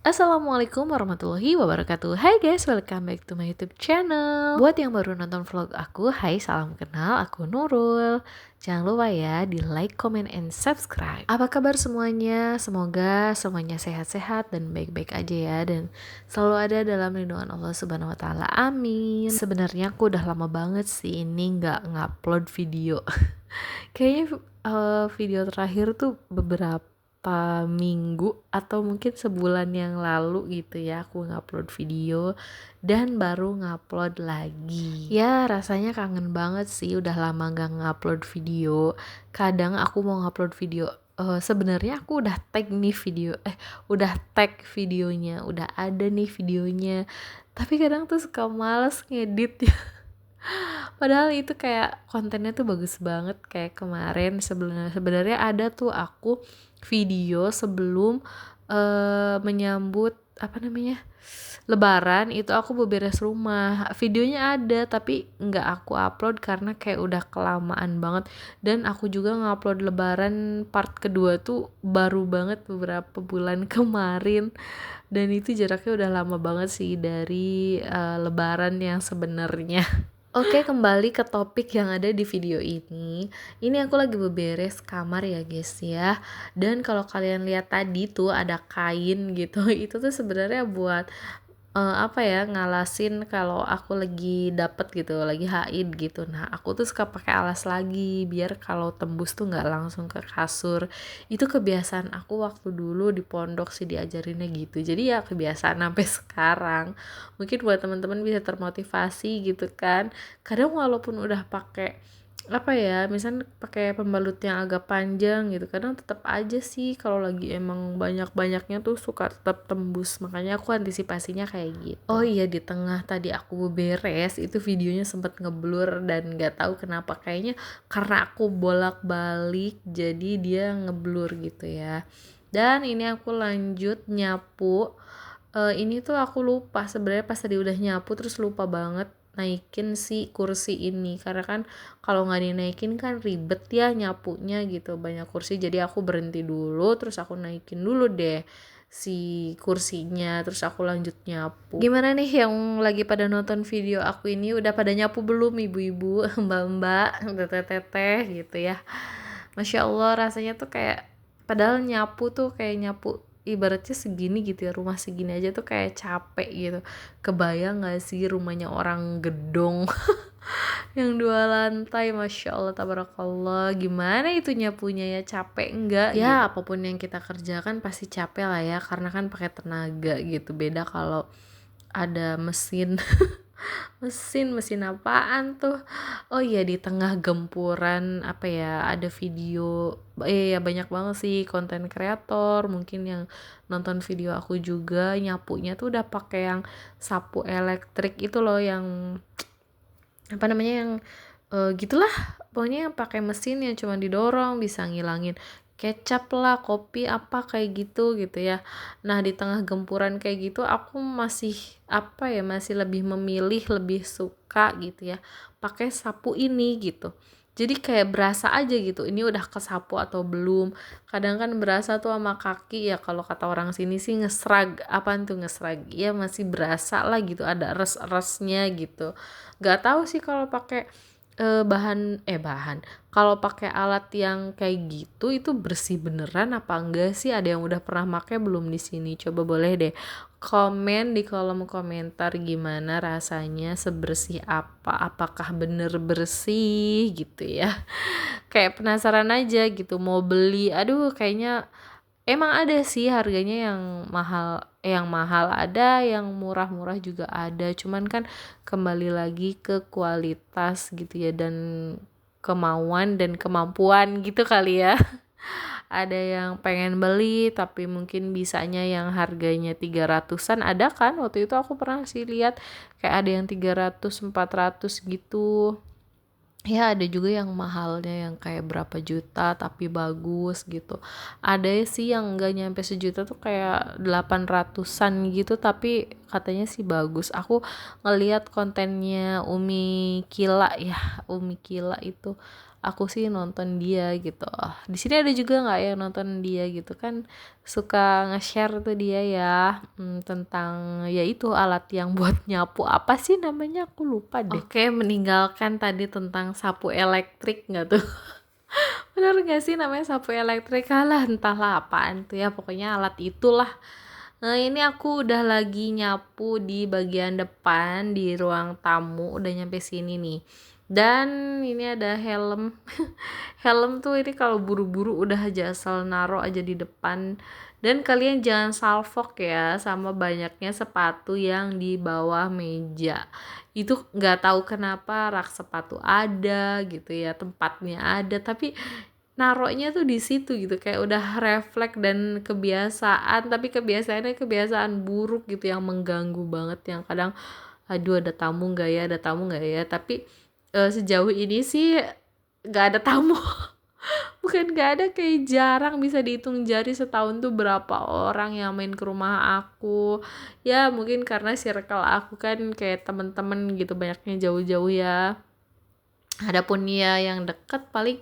Assalamualaikum warahmatullahi wabarakatuh. Hai guys, welcome back to my YouTube channel. Buat yang baru nonton vlog aku, hai salam kenal, aku Nurul. Jangan lupa ya di like, comment, and subscribe. Apa kabar semuanya? Semoga semuanya sehat-sehat dan baik-baik aja ya, dan selalu ada dalam lindungan Allah Subhanahu Wa Taala. Amin. Sebenarnya aku udah lama banget sih ini nggak ngupload video. Kayaknya video terakhir tuh beberapa minggu atau mungkin sebulan yang lalu gitu ya aku ngupload video dan baru ngupload lagi. Ya rasanya kangen banget sih, udah lama gak ngupload video. Kadang aku mau ngupload video, sebenarnya aku udah tag nih video, udah tag videonya, udah ada nih videonya, tapi kadang tuh suka males ngedit ya. Padahal itu kayak kontennya tuh bagus banget. Kayak kemarin sebenarnya ada tuh aku video sebelum menyambut apa namanya Lebaran, itu aku beberes rumah. Videonya ada tapi nggak aku upload karena kayak udah kelamaan banget. Dan aku juga ngupload Lebaran part kedua tuh baru banget beberapa bulan kemarin. Dan itu jaraknya udah lama banget sih dari Lebaran yang sebenarnya. Oke, kembali ke topik yang ada di video ini. Ini aku lagi beberes kamar ya guys ya. Dan kalau kalian lihat tadi tuh ada kain gitu. Itu tuh sebenarnya buat apa ya, ngalasin kalau aku lagi dapet gitu, lagi haid gitu. Nah aku tuh suka pakai alas lagi biar kalau tembus tuh nggak langsung ke kasur. Itu kebiasaan aku waktu dulu di pondok sih diajarinnya gitu. Jadi ya kebiasaan sampai sekarang. Mungkin buat teman-teman bisa termotivasi gitu kan. Kadang walaupun udah pakai apa ya, misalnya pakai pembalut yang agak panjang gitu, kadang tetap aja sih kalau lagi emang banyak-banyaknya tuh suka tetap tembus. Makanya aku antisipasinya kayak gitu. Oh iya, di tengah tadi aku beres itu videonya sempet ngeblur dan nggak tahu kenapa, kayaknya karena aku bolak-balik jadi dia ngeblur gitu ya. Dan ini aku lanjut nyapu. Ini tuh aku lupa sebenarnya pas tadi udah nyapu, terus lupa banget naikin si kursi ini, karena kan kalau nggak dinaikin kan ribet ya nyapunya gitu, banyak kursi. Jadi aku berhenti dulu, terus aku naikin dulu deh si kursinya, terus aku lanjut nyapu. Gimana nih yang lagi pada nonton video aku ini, udah pada nyapu belum ibu-ibu, mbak-mbak, teteh-teteh gitu ya? Masya Allah, rasanya tuh kayak, padahal nyapu tuh kayak nyapu ibaratnya segini gitu ya, rumah segini aja tuh kayak capek gitu. Kebayang gak sih rumahnya orang gedong yang 2 lantai, Masya Allah, tabarakallah, gimana itu nyapunya ya, capek enggak ya gitu. Apapun yang kita kerjakan pasti capek lah ya, karena kan pakai tenaga gitu. Beda kalau ada mesin. mesin apaan tuh? Oh iya, di tengah gempuran apa ya, ada video ya banyak banget sih konten kreator mungkin yang nonton video aku juga, nyapunya tuh udah pakai yang sapu elektrik itu loh, yang apa namanya, yang gitulah pokoknya, yang pakai mesin yang cuma didorong bisa ngilangin kecap lah, kopi apa kayak gitu gitu ya. Nah di tengah gempuran kayak gitu aku masih apa ya, masih lebih memilih, lebih suka gitu ya pakai sapu ini gitu. Jadi kayak berasa aja gitu ini udah kesapu atau belum. Kadang kan berasa tuh sama kaki ya, kalau kata orang sini sih ngesrag. Apaan tuh ngesrag? Ya masih berasa lah gitu, ada res-resnya gitu. Gak tahu sih kalau pakai bahan kalau pakai alat yang kayak gitu itu bersih beneran apa enggak sih? Ada yang udah pernah pakai belum di sini? Coba boleh deh komen di kolom komentar gimana rasanya, sebersih apa, apakah bener bersih gitu ya. Kayak penasaran aja gitu mau beli. Aduh, kayaknya emang ada sih harganya yang mahal ada, yang murah-murah juga ada. Cuman kan kembali lagi ke kualitas gitu ya, dan kemauan dan kemampuan gitu kali ya. Ada yang pengen beli tapi mungkin bisanya yang harganya 300-an, ada kan? Waktu itu aku pernah sih lihat kayak ada yang 300 400 gitu. Ya ada juga yang mahalnya yang kayak berapa juta tapi bagus gitu. Ada sih yang enggak nyampe sejuta tuh kayak 800-an gitu tapi katanya sih bagus. Aku ngelihat kontennya Umi Kila ya, Umi Kila itu aku sih nonton dia gitu. Di sini ada juga nggak yang nonton dia gitu kan, suka nge-share tuh dia ya, tentang ya itu alat yang buat nyapu, apa sih namanya aku lupa deh. Oke, meninggalkan tadi tentang sapu elektrik nggak tuh. Bener gak sih namanya sapu elektrik? Kalah entahlah apaan tuh ya, pokoknya alat itulah. Nah ini aku udah lagi nyapu di bagian depan di ruang tamu, udah nyampe sini nih. Dan ini ada helm. Helm tuh ini kalau buru-buru udah aja asal naro aja di depan. Dan kalian jangan salfok ya sama banyaknya sepatu yang di bawah meja. Itu nggak tahu kenapa rak sepatu ada gitu ya, tempatnya ada, tapi naroknya tuh di situ gitu, kayak udah refleks dan kebiasaan, tapi kebiasaannya kebiasaan buruk gitu yang mengganggu banget, yang kadang aduh ada tamu nggak ya, ada tamu nggak ya, tapi sejauh ini sih nggak ada tamu. Bukan nggak ada, kayak jarang, bisa dihitung jari setahun tuh berapa orang yang main ke rumah aku. Ya mungkin karena circle aku kan kayak temen-temen gitu banyaknya jauh-jauh ya. Adapun ya yang deket paling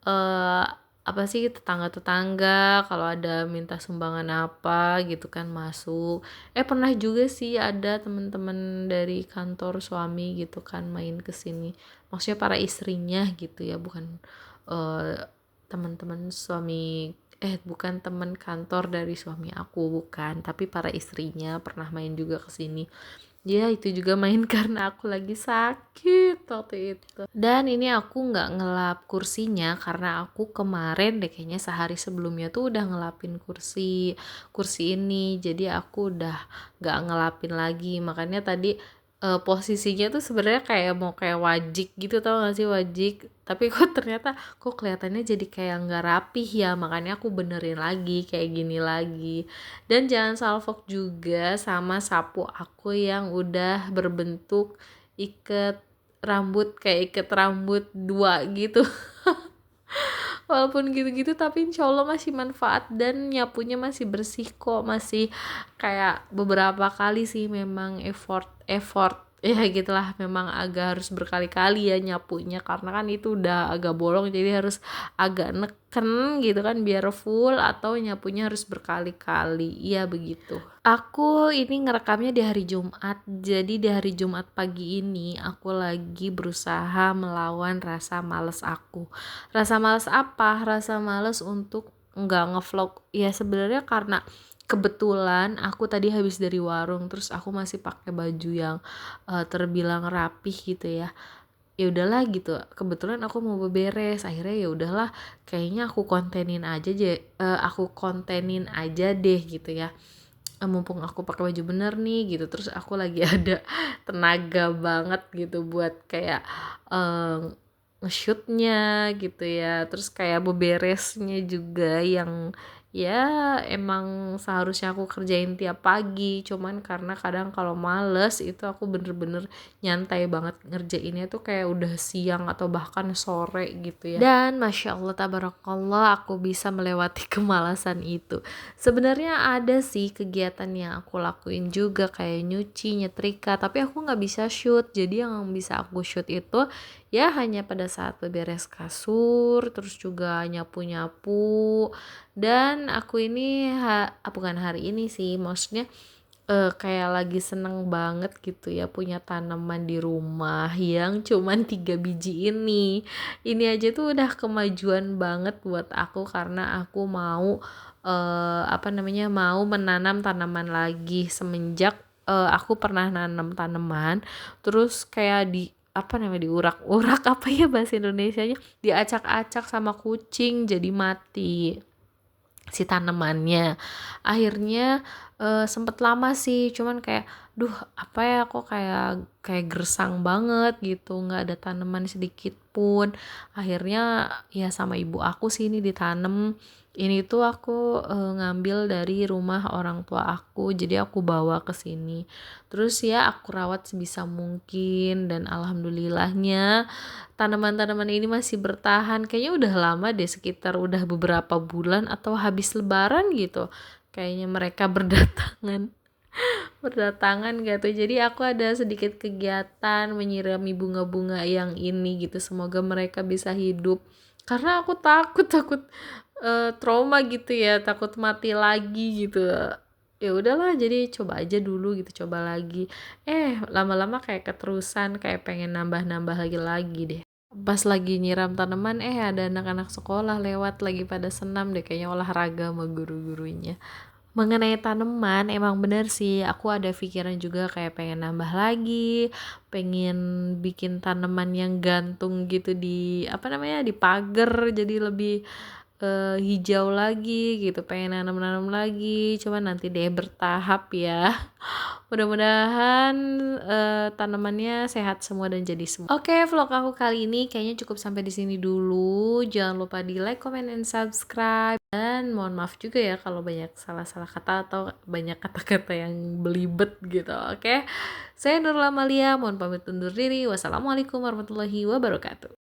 eh apa sih, tetangga-tetangga kalau ada minta sumbangan apa gitu kan masuk. Pernah juga sih ada teman-teman dari kantor suami gitu kan main ke sini. Maksudnya para istrinya gitu ya, bukan eh teman-teman suami, bukan teman kantor dari suami aku, bukan, tapi para istrinya pernah main juga ke sini. Ya itu juga main karena aku lagi sakit waktu itu. Dan ini aku nggak ngelap kursinya karena aku kemarin deh kayaknya sehari sebelumnya tuh udah ngelapin kursi kursi ini. Jadi aku udah nggak ngelapin lagi. Makanya tadi posisinya tuh sebenarnya kayak mau kayak wajik gitu, tau gak sih wajik, tapi kok ternyata kok kelihatannya jadi kayak nggak rapih ya, makanya aku benerin lagi kayak gini lagi. Dan jangan salfok juga sama sapu aku yang udah berbentuk iket rambut, kayak iket rambut dua gitu. Walaupun gitu-gitu tapi insya Allah masih manfaat dan nyapunya masih bersih kok, masih kayak beberapa kali sih, memang effort ya gitulah, memang agak harus berkali-kali ya nyapunya karena kan itu udah agak bolong, jadi harus agak neken gitu kan biar full, atau nyapunya harus berkali-kali ya begitu. Aku ini ngerekamnya di hari Jumat, jadi di hari Jumat pagi ini aku lagi berusaha melawan rasa males aku. Rasa males apa? Rasa males untuk nggak ngevlog ya, sebenarnya karena kebetulan aku tadi habis dari warung, terus aku masih pakai baju yang terbilang rapih gitu ya. Ya udahlah gitu, kebetulan aku mau beberes, akhirnya ya udahlah kayaknya aku kontenin aja deh gitu ya. Mumpung aku pakai baju bener nih gitu, terus aku lagi ada tenaga banget gitu buat kayak nge-shootnya gitu ya, terus kayak beberesnya juga yang ya emang seharusnya aku kerjain tiap pagi, cuman karena kadang kalau males itu aku bener-bener nyantai banget ngerjainnya tuh kayak udah siang atau bahkan sore gitu ya. Dan Masya Allah tabarakallah aku bisa melewati kemalasan itu. Sebenarnya ada sih kegiatan yang aku lakuin juga kayak nyuci, nyetrika, tapi aku nggak bisa shoot, jadi yang bisa aku shoot itu ya hanya pada saat beberes kasur, terus juga nyapu-nyapu. Dan aku ini bukan hari ini sih, maksudnya kayak lagi seneng banget gitu ya punya tanaman di rumah yang cuman 3 biji ini aja tuh udah kemajuan banget buat aku, karena aku mau mau menanam tanaman lagi semenjak aku pernah nanam tanaman, terus kayak diurak-urak apa ya bahasa Indonesianya, diacak-acak sama kucing jadi mati si tanamannya. Akhirnya sempet lama sih, cuman kayak duh apa ya, kok kayak gersang banget gitu, nggak ada tanaman sedikit pun. Akhirnya ya sama ibu aku sih ini ditanam. Ini tuh aku ngambil dari rumah orang tua aku, jadi aku bawa ke sini. Terus ya aku rawat sebisa mungkin, dan alhamdulillahnya tanaman-tanaman ini masih bertahan. Kayaknya udah lama deh, sekitar udah beberapa bulan atau habis lebaran gitu kayaknya mereka berdatangan. berdatangan gitu. Jadi aku ada sedikit kegiatan menyirami bunga-bunga yang ini gitu. Semoga mereka bisa hidup. Karena aku takut takut trauma gitu ya, takut mati lagi gitu. Ya udahlah, jadi coba aja dulu gitu, coba lagi. Lama-lama kayak keterusan, kayak pengen nambah-nambah lagi deh. Pas lagi nyiram tanaman, ada anak-anak sekolah lewat lagi pada senam deh, kayaknya olahraga sama guru-gurunya. Mengenai tanaman, emang bener sih, aku ada pikiran juga kayak pengen nambah lagi, pengen bikin tanaman yang gantung gitu di apa namanya, di pagar, jadi lebih hijau lagi gitu, pengen nanam-nanam lagi, cuman nanti deh bertahap ya. Mudah-mudahan tanamannya sehat semua dan jadi semua. Oke, vlog aku kali ini kayaknya cukup sampai di sini dulu. Jangan lupa di like, comment, and subscribe. Dan mohon maaf juga ya kalau banyak salah-salah kata atau banyak kata-kata yang belibet gitu. Oke, saya Nurul Amalia, mohon pamit undur diri. Wassalamualaikum warahmatullahi wabarakatuh.